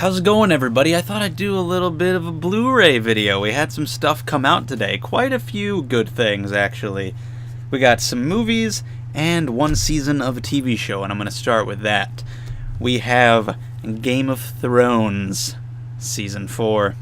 How's it going, everybody? I thought I'd do a little bit of a Blu-ray video. We had some stuff come out today. Quite a few good things, actually. We got some movies and one season of a TV show, and I'm going to start with that. We have Game of Thrones Season 4.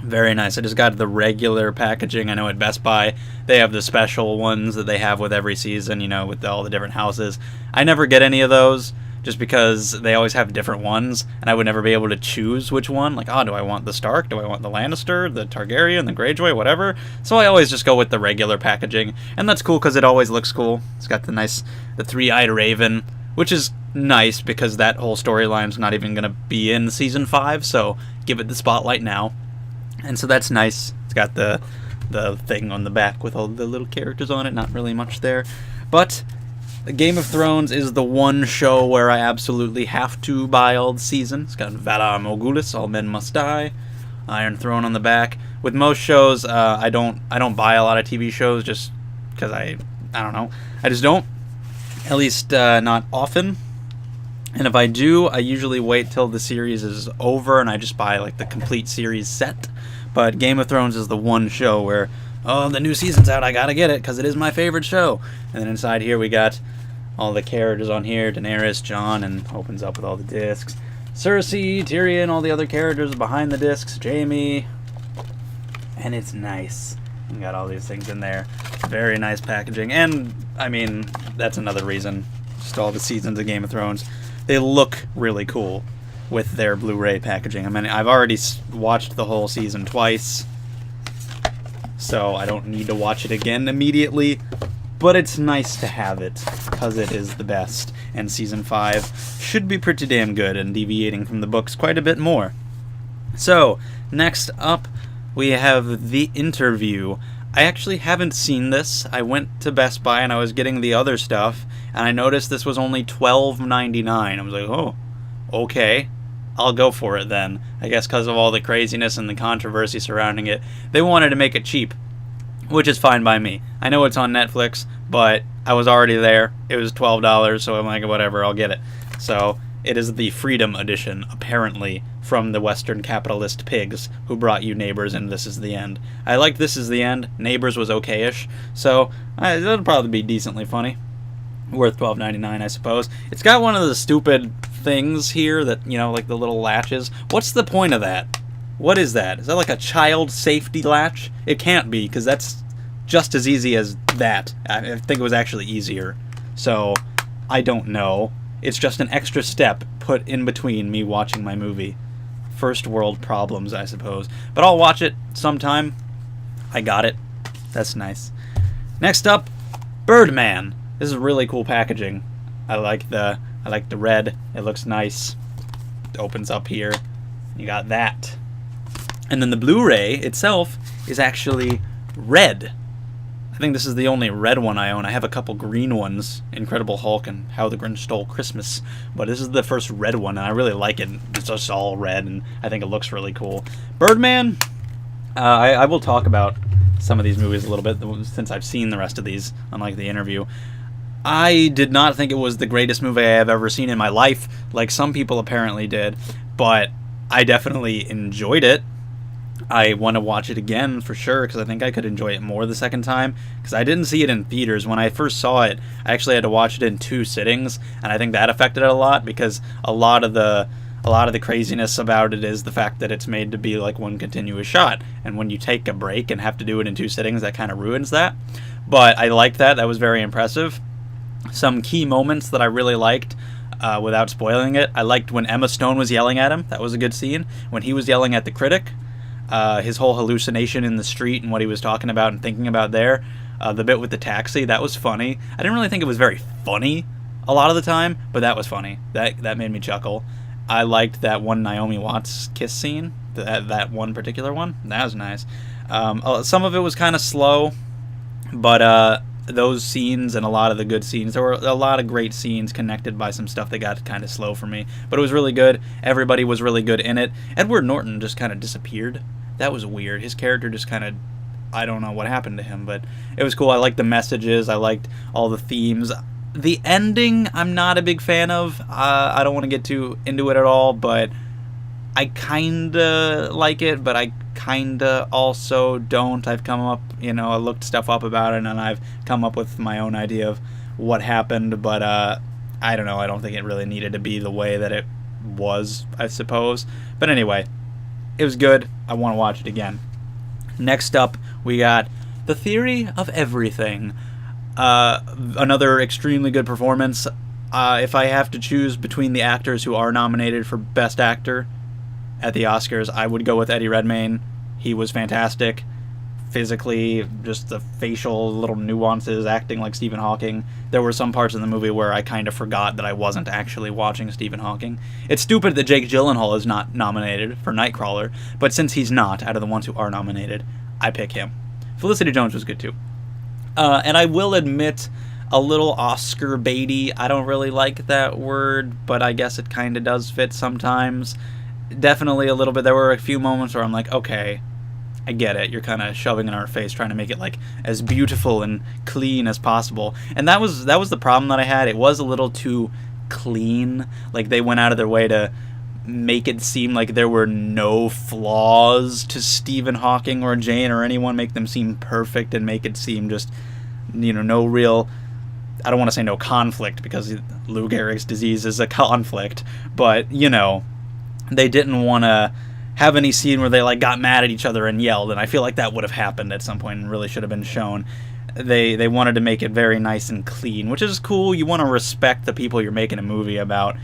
Very nice. I just got the regular packaging. I know at Best Buy they have the special ones that they have with every season, you know, with all the different houses. I never get any of those, just because they always have different ones, and I would never be able to choose which one. Like, do I want the Stark? Do I want the Lannister, the Targaryen, the Greyjoy, whatever? So I always just go with the regular packaging, and that's cool because it always looks cool. It's got the three-eyed raven, which is nice because that whole storyline's not even going to be in Season 5, so give it the spotlight now. And so that's nice. It's got the thing on the back with all the little characters on it, not really much there. But Game of Thrones is the one show where I absolutely have to buy all the season. It's got Valar Morghulis, All Men Must Die, Iron Throne on the back. With most shows, I don't buy a lot of TV shows just because I don't know. I just don't. At least not often. And if I do, I usually wait till the series is over and I just buy like the complete series set. But Game of Thrones is the one show where, the new season's out, I gotta get it because it is my favorite show. And then inside here we got all the characters on here, Daenerys, Jon, and opens up with all the discs. Cersei, Tyrion, all the other characters behind the discs, Jaime. And it's nice. You got all these things in there. Very nice packaging. And, I mean, that's another reason. Just all the seasons of Game of Thrones. They look really cool with their Blu-ray packaging. I mean, I've already watched the whole season twice, so I don't need to watch it again immediately. But it's nice to have it, because it is the best. And Season 5 should be pretty damn good, and deviating from the books quite a bit more. So, next up, we have The Interview. I actually haven't seen this. I went to Best Buy and I was getting the other stuff, and I noticed this was only $12.99. I was like, oh, okay, I'll go for it then. I guess because of all the craziness and the controversy surrounding it, they wanted to make it cheap, which is fine by me. I know it's on Netflix, but I was already there. It was $12, so I'm like, whatever, I'll get it. So it is the Freedom Edition, apparently, from the Western capitalist pigs who brought you Neighbors and This Is the End. I liked This Is the End. Neighbors was okay-ish, so it'll probably be decently funny. Worth $12.99, I suppose. It's got one of the stupid things here that, you know, like the little latches. What's the point of that? What is that? Is that like a child safety latch? It can't be, because that's just as easy as that. I think it was actually easier. So, I don't know. It's just an extra step put in between me watching my movie. First world problems, I suppose. But I'll watch it sometime. I got it. That's nice. Next up, Birdman. This is really cool packaging. I like the red. It looks nice. It opens up here. You got that. And then the Blu-ray itself is actually red. I think this is the only red one I own. I have a couple green ones, Incredible Hulk and How the Grinch Stole Christmas, but this is the first red one, and I really like it. It's just all red, and I think it looks really cool. Birdman, I will talk about some of these movies a little bit, since I've seen the rest of these, unlike The Interview. I did not think it was the greatest movie I have ever seen in my life, like some people apparently did, but I definitely enjoyed it. I want to watch it again for sure, because I think I could enjoy it more the second time, because I didn't see it in theaters. When I first saw it, I actually had to watch it in 2 sittings, and I think that affected it a lot, because a lot of the craziness about it is the fact that it's made to be like one continuous shot, and when you take a break and have to do it in 2 sittings, that kind of ruins that. But I liked that. That was very impressive. Some key moments that I really liked, without spoiling it, I liked when Emma Stone was yelling at him. That was a good scene. When he was yelling at the critic, his whole hallucination in the street and what he was talking about and thinking about there. The bit with the taxi, that was funny. I didn't really think it was very funny a lot of the time, but that was funny. That made me chuckle. I liked that one Naomi Watts kiss scene, that one particular one. That was nice. Some of it was kind of slow, but those scenes and a lot of the good scenes, there were a lot of great scenes connected by some stuff that got kind of slow for me, but it was really good. Everybody was really good in it. Edward Norton just kind of disappeared. That was weird. His character just kind of, I don't know what happened to him, but it was cool. I liked the messages. I liked all the themes. The ending, I'm not a big fan of. I don't want to get too into it at all, but I kinda like it, but I kinda also don't. I've come up, I looked stuff up about it, and I've come up with my own idea of what happened, but I don't know. I don't think it really needed to be the way that it was, I suppose. But anyway, it was good. I want to watch it again. Next up, we got The Theory of Everything. Another extremely good performance. If I have to choose between the actors who are nominated for Best Actor at the Oscars, I would go with Eddie Redmayne. He was fantastic. Physically, just the facial little nuances, acting like Stephen Hawking. There were some parts in the movie where I kind of forgot that I wasn't actually watching Stephen Hawking. It's stupid that Jake Gyllenhaal is not nominated for Nightcrawler, but since he's not, out of the ones who are nominated, I pick him. Felicity Jones was good too. And I will admit, a little Oscar baity. I don't really like that word, but I guess it kind of does fit sometimes. Definitely a little bit. There were a few moments where I'm like, okay, I get it. You're kind of shoving in our face, trying to make it like as beautiful and clean as possible. And that was the problem that I had. It was a little too clean. Like they went out of their way to make it seem like there were no flaws to Stephen Hawking or Jane or anyone. Make them seem perfect and make it seem just, no real. I don't want to say no conflict because Lou Gehrig's disease is a conflict, but they didn't want to have any scene where they like got mad at each other and yelled, and I feel like that would have happened at some point and really should have been shown. They wanted to make it very nice and clean, which is cool. You want to respect the people you're making a movie about,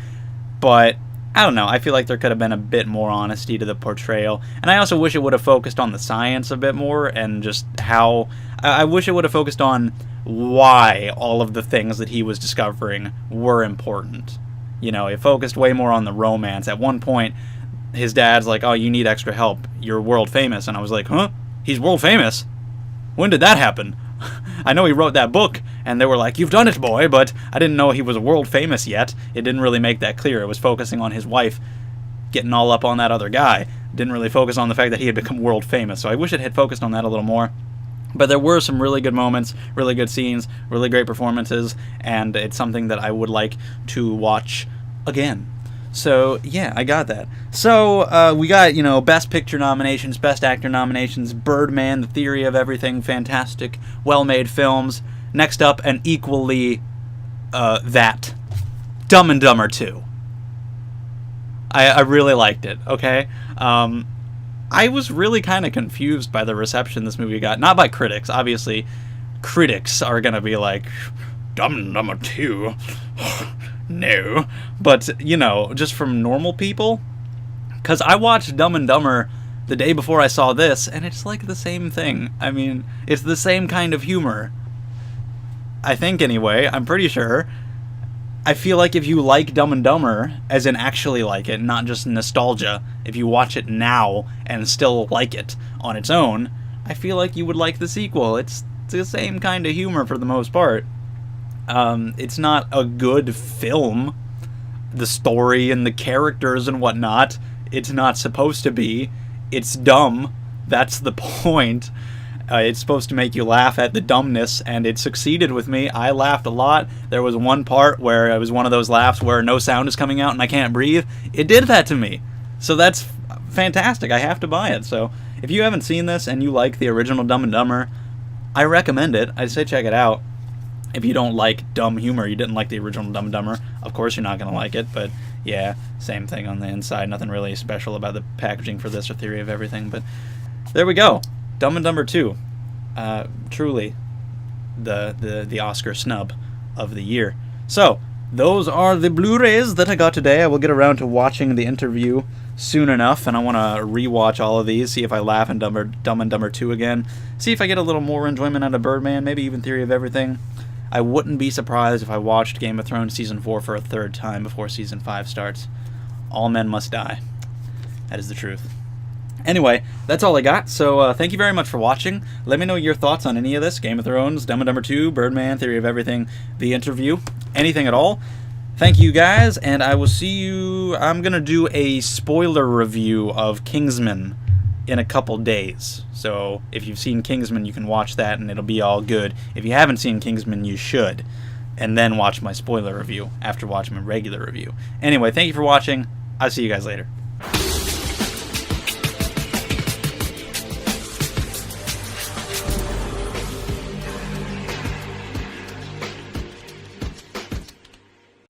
but I don't know. I feel like there could have been a bit more honesty to the portrayal, and I also wish it would have focused on the science a bit more and just how. I wish it would have focused on why all of the things that he was discovering were important. It focused way more on the romance. At one point, his dad's like, oh, you need extra help. You're world famous. And I was like, huh? He's world famous? When did that happen? I know he wrote that book, and they were like, you've done it, boy, but I didn't know he was world famous yet. It didn't really make that clear. It was focusing on his wife getting all up on that other guy. Didn't really focus on the fact that he had become world famous. So I wish it had focused on that a little more. But there were some really good moments, really good scenes, really great performances, and it's something that I would like to watch again. So, yeah, I got that. So, we got, Best Picture nominations, Best Actor nominations, Birdman, The Theory of Everything, fantastic, well-made films. Next up, and equally that, Dumb and Dumber 2. I really liked it, okay? I was really kind of confused by the reception this movie got. Not by critics. Obviously, critics are going to be like, Dumb and Dumber 2? No. But, just from normal people. Because I watched Dumb and Dumber the day before I saw this, and it's like the same thing. I mean, it's the same kind of humor. I think, anyway. I'm pretty sure. I feel like if you like Dumb and Dumber, as in actually like it, not just nostalgia, if you watch it now and still like it on its own, I feel like you would like the sequel. It's the same kind of humor for the most part. It's not a good film. The story and the characters and whatnot, it's not supposed to be. It's dumb. That's the point. It's supposed to make you laugh at the dumbness, and it succeeded with me. I laughed a lot. There was one part where it was one of those laughs where no sound is coming out and I can't breathe. It did that to me. So that's fantastic. I have to buy it. So if you haven't seen this and you like the original Dumb and Dumber, I recommend it. I'd say check it out. If you don't like dumb humor, you didn't like the original Dumb and Dumber, of course you're not going to like it, but yeah, same thing on the inside. Nothing really special about the packaging for this or Theory of Everything, but there we go. Dumb and Dumber 2. Truly the Oscar snub of the year. So, those are the Blu-rays that I got today. I will get around to watching the interview soon enough, and I want to rewatch all of these, see if I laugh in Dumb and Dumber 2 again, see if I get a little more enjoyment out of Birdman, maybe even Theory of Everything. I wouldn't be surprised if I watched Game of Thrones Season 4 for a third time before Season 5 starts. All men must die. That is the truth. Anyway, that's all I got, so thank you very much for watching. Let me know your thoughts on any of this. Game of Thrones, Dumb and Dumber 2, Birdman, Theory of Everything, the interview, anything at all. Thank you guys, and I will see you. I'm going to do a spoiler review of Kingsman in a couple days. So if you've seen Kingsman, you can watch that and it'll be all good. If you haven't seen Kingsman, you should. And then watch my spoiler review after watching my regular review. Anyway, thank you for watching. I'll see you guys later.